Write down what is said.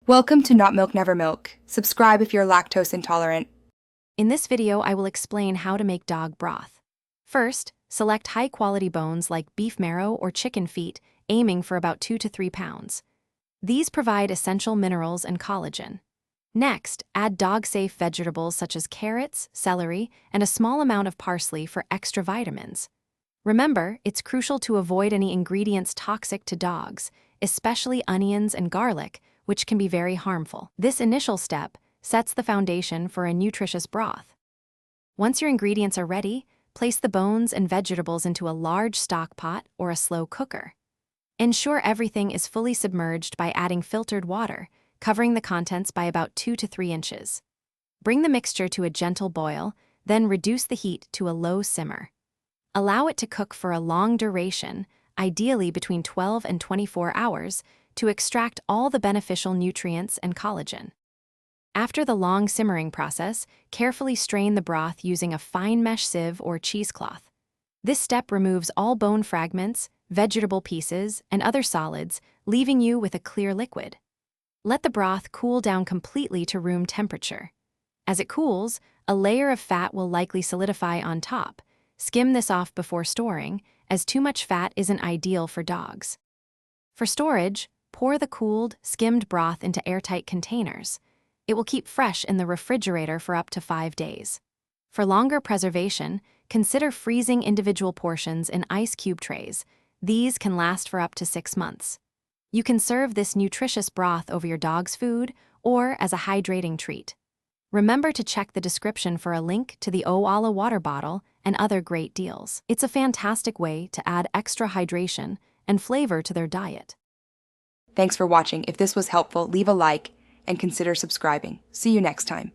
Welcome to Not Milk Never Milk. Subscribe if you're lactose intolerant. In this video, I will explain how to make dog broth. First, select high-quality bones like beef marrow or chicken feet, aiming for about 2 to 3 pounds. These provide essential minerals and collagen. Next, add dog-safe vegetables such as carrots, celery, and a small amount of parsley for extra vitamins. Remember, it's crucial to avoid any ingredients toxic to dogs, especially onions and garlic, which can be very harmful. This initial step sets the foundation for a nutritious broth. Once your ingredients are ready, place the bones and vegetables into a large stock pot or a slow cooker. Ensure everything is fully submerged by adding filtered water, covering the contents by about 2 to 3 inches. Bring the mixture to a gentle boil, then reduce the heat to a low simmer. Allow it to cook for a long duration, ideally between 12 and 24 hours, to extract all the beneficial nutrients and collagen. After the long simmering process, carefully strain the broth using a fine mesh sieve or cheesecloth. This step removes all bone fragments, vegetable pieces, and other solids, leaving you with a clear liquid. Let the broth cool down completely to room temperature. As it cools, a layer of fat will likely solidify on top. Skim this off before storing, as too much fat isn't ideal for dogs. For storage, pour the cooled, skimmed broth into airtight containers. It will keep fresh in the refrigerator for up to 5 days. For longer preservation, consider freezing individual portions in ice cube trays. These can last for up to 6 months. You can serve this nutritious broth over your dog's food or as a hydrating treat. Remember to check the description for a link to the Owala water bottle and other great deals. It's a fantastic way to add extra hydration and flavor to their diet. Thanks for watching. If this was helpful, leave a like and consider subscribing. See you next time.